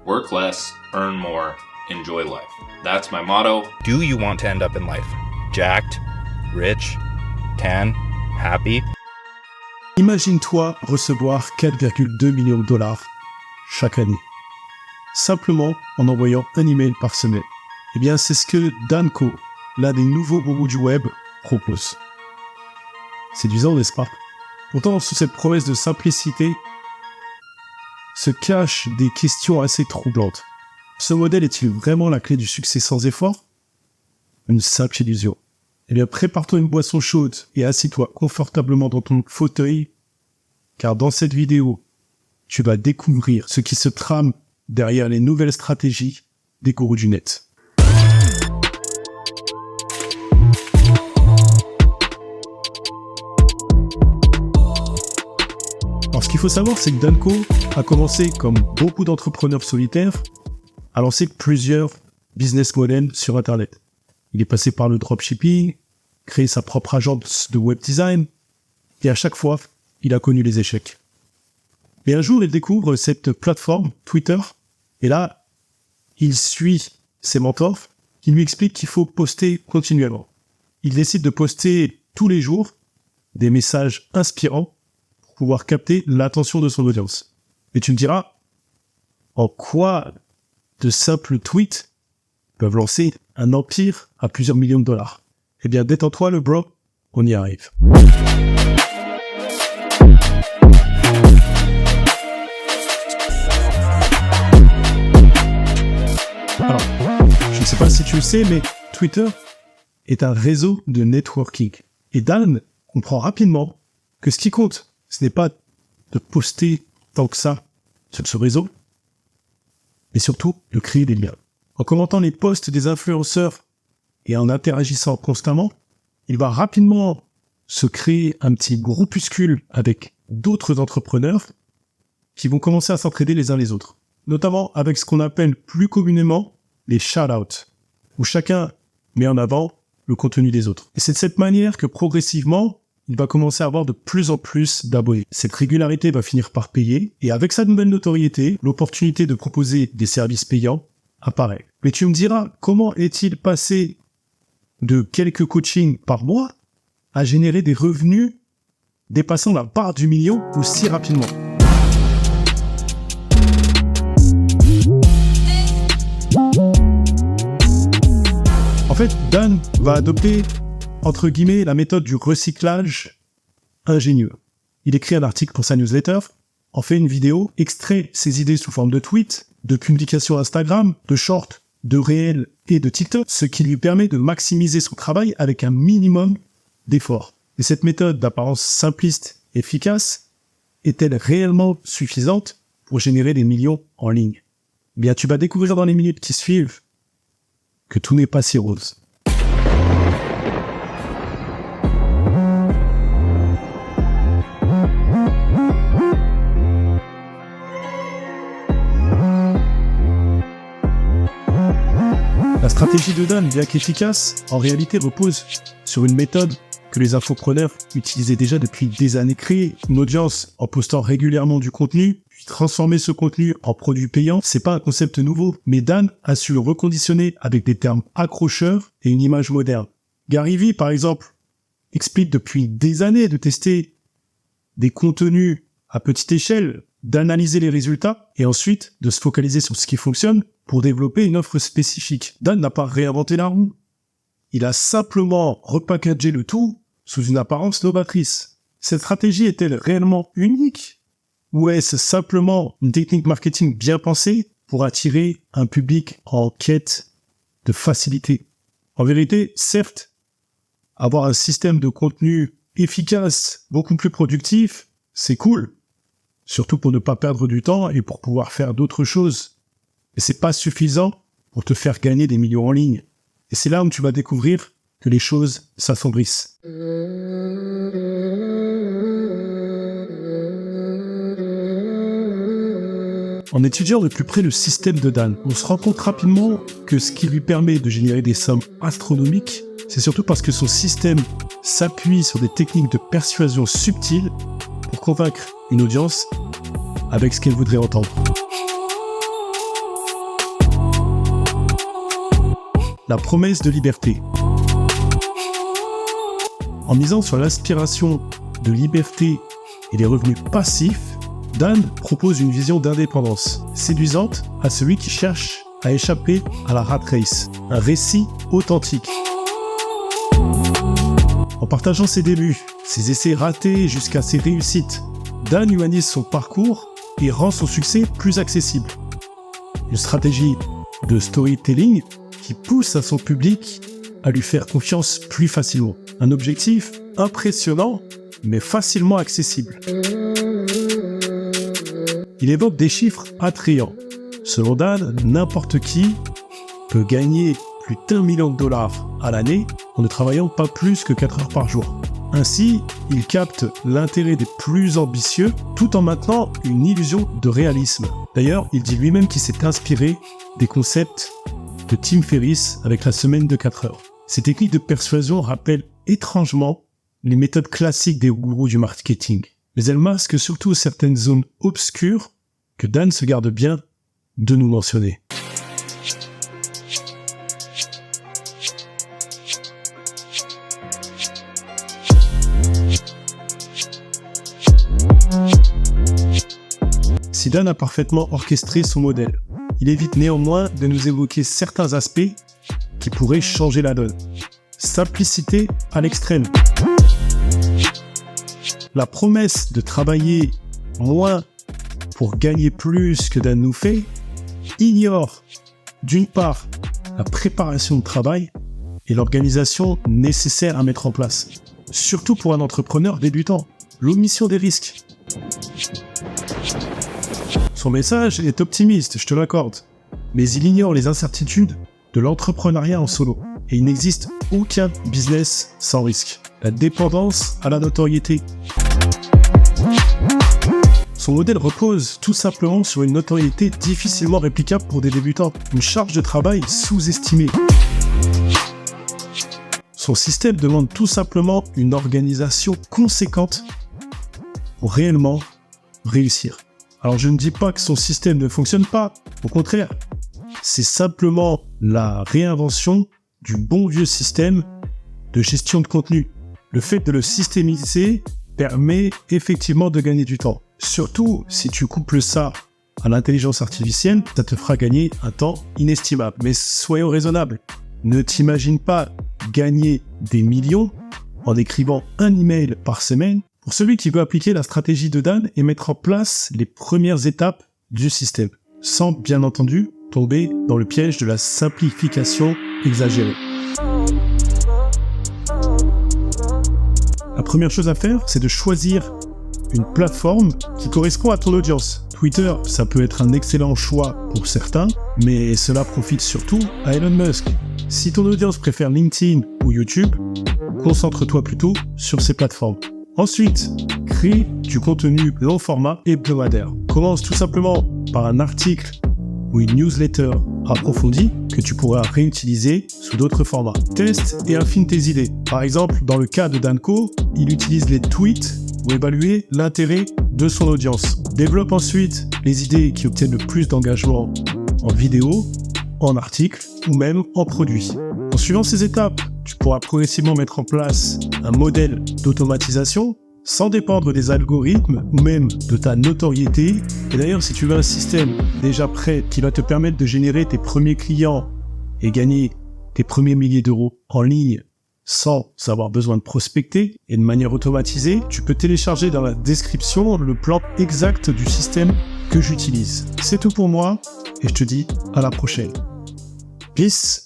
Work less, earn more, enjoy life. That's my motto. Do you want to end up in life? Jacked, rich, tan, happy? Imagine-toi recevoir 4,2 millions de dollars chaque année, simplement en envoyant un email par semaine. Eh bien, c'est ce que Dan Ko, l'un des nouveaux gourous du web, propose. Séduisant, n'est-ce pas? Pourtant, sous cette promesse de simplicité, se cachent des questions assez troublantes. Ce modèle est-il vraiment la clé du succès sans effort? Une simple illusion. Eh bien, prépare-toi une boisson chaude et assis-toi confortablement dans ton fauteuil, car dans cette vidéo, tu vas découvrir ce qui se trame derrière les nouvelles stratégies des gourous du net. Alors, ce qu'il faut savoir, c'est que Dan Ko a commencé, comme beaucoup d'entrepreneurs solitaires, à lancer plusieurs business models sur Internet. Il est passé par le dropshipping, créé sa propre agence de web design, et à chaque fois, il a connu les échecs. Mais un jour, il découvre cette plateforme, Twitter, et là, il suit ses mentors, qui lui expliquent qu'il faut poster continuellement. Il décide de poster tous les jours des messages inspirants pour pouvoir capter l'attention de son audience. Et tu me diras, en quoi de simples tweets peuvent lancer un empire à plusieurs millions de dollars? Eh bien, détends-toi le bro, on y arrive. Alors, je ne sais pas si tu le sais, mais Twitter est un réseau de networking. Et Dan comprend rapidement que ce qui compte, ce n'est pas de poster tant que ça sur ce réseau, mais surtout de créer des liens. En commentant les posts des influenceurs et en interagissant constamment, il va rapidement se créer un petit groupuscule avec d'autres entrepreneurs qui vont commencer à s'entraider les uns les autres. Notamment avec ce qu'on appelle plus communément les shout-outs, où chacun met en avant le contenu des autres. Et c'est de cette manière que progressivement, il va commencer à avoir de plus en plus d'abonnés. Cette régularité va finir par payer, et avec sa nouvelle notoriété, l'opportunité de proposer des services payants apparaît. Mais tu me diras, comment est-il passé de quelques coachings par mois à générer des revenus dépassant la barre du million aussi rapidement? En fait, Dan va adopter, entre guillemets, la méthode du recyclage ingénieux. Il écrit un article pour sa newsletter, en fait une vidéo, extrait ses idées sous forme de tweets, de publications Instagram, de shorts, de réels et de TikTok, ce qui lui permet de maximiser son travail avec un minimum d'efforts. Et cette méthode d'apparence simpliste et efficace est-elle réellement suffisante pour générer des millions en ligne? Eh bien, tu vas découvrir dans les minutes qui suivent que tout n'est pas si rose. La stratégie de Dan, bien qu'efficace, en réalité repose sur une méthode que les infopreneurs utilisaient déjà depuis des années. Créer une audience en postant régulièrement du contenu, puis transformer ce contenu en produit payant, c'est pas un concept nouveau, mais Dan a su le reconditionner avec des termes accrocheurs et une image moderne. Gary Vee, par exemple, explique depuis des années de tester des contenus à petite échelle, d'analyser les résultats et ensuite de se focaliser sur ce qui fonctionne pour développer une offre spécifique. Dan n'a pas réinventé la roue. Il a simplement repackagé le tout sous une apparence novatrice. Cette stratégie est-elle réellement unique? Ou est-ce simplement une technique marketing bien pensée pour attirer un public en quête de facilité? En vérité, certes, avoir un système de contenu efficace, beaucoup plus productif, c'est cool. Surtout pour ne pas perdre du temps et pour pouvoir faire d'autres choses. Mais c'est pas suffisant pour te faire gagner des millions en ligne. Et c'est là où tu vas découvrir que les choses s'assombrissent. En étudiant de plus près le système de Dan, on se rend compte rapidement que ce qui lui permet de générer des sommes astronomiques, c'est surtout parce que son système s'appuie sur des techniques de persuasion subtiles pour convaincre une audience avec ce qu'elle voudrait entendre. la promesse de liberté. En misant sur l'aspiration de liberté et les revenus passifs, Dan propose une vision d'indépendance, séduisante à celui qui cherche à échapper à la rat race, un récit authentique. En partageant ses débuts, ses essais ratés jusqu'à ses réussites, Dan humanise son parcours et rend son succès plus accessible. Une stratégie de storytelling qui pousse à son public à lui faire confiance plus facilement. Un objectif impressionnant, mais facilement accessible. Il évoque des chiffres attrayants. Selon Dan, n'importe qui peut gagner plus d'1 million de dollars à l'année en ne travaillant pas plus que 4 heures par jour. Ainsi, il capte l'intérêt des plus ambitieux tout en maintenant une illusion de réalisme. D'ailleurs, il dit lui-même qu'il s'est inspiré des concepts de Tim Ferriss avec la semaine de 4 heures. Ces techniques de persuasion rappellent étrangement les méthodes classiques des gourous du marketing. Mais elles masquent surtout certaines zones obscures que Dan se garde bien de nous mentionner. Si Dan a parfaitement orchestré son modèle, il évite néanmoins de nous évoquer certains aspects qui pourraient changer la donne. Simplicité à l'extrême. La promesse de travailler moins pour gagner plus que Dan nous fait ignore d'une part la préparation de travail et l'organisation nécessaire à mettre en place, surtout pour un entrepreneur débutant, l'omission des risques. Son message est optimiste, je te l'accorde, mais il ignore les incertitudes de l'entrepreneuriat en solo. Et il n'existe aucun business sans risque. La dépendance à la notoriété. Son modèle repose tout simplement sur une notoriété difficilement réplicable pour des débutants, une charge de travail sous-estimée. Son système demande tout simplement une organisation conséquente pour réellement réussir. Alors je ne dis pas que son système ne fonctionne pas, au contraire, c'est simplement la réinvention du bon vieux système de gestion de contenu. Le fait de le systémiser permet effectivement de gagner du temps. Surtout si tu couples ça à l'intelligence artificielle, ça te fera gagner un temps inestimable. Mais soyons raisonnables, ne t'imagine pas gagner des millions en écrivant un email par semaine pour celui qui veut appliquer la stratégie de Dan et mettre en place les premières étapes du système, sans bien entendu tomber dans le piège de la simplification exagérée. La première chose à faire, c'est de choisir une plateforme qui correspond à ton audience. Twitter, ça peut être un excellent choix pour certains, mais cela profite surtout à Elon Musk. Si ton audience préfère LinkedIn ou YouTube, concentre-toi plutôt sur ces plateformes. Ensuite, crée du contenu long format hebdomadaire. Commence tout simplement par un article ou une newsletter approfondie que tu pourras réutiliser sous d'autres formats. Teste et affine tes idées. Par exemple, dans le cas de Danco, il utilise les tweets pour évaluer l'intérêt de son audience. Développe ensuite les idées qui obtiennent le plus d'engagement en vidéo, en article ou même en produit. En suivant ces étapes, tu pourras progressivement mettre en place un modèle d'automatisation sans dépendre des algorithmes ou même de ta notoriété. Et d'ailleurs, si tu veux un système déjà prêt qui va te permettre de générer tes premiers clients et gagner tes premiers milliers d'euros en ligne sans avoir besoin de prospecter et de manière automatisée, tu peux télécharger dans la description le plan exact du système que j'utilise. C'est tout pour moi et je te dis à la prochaine. Peace.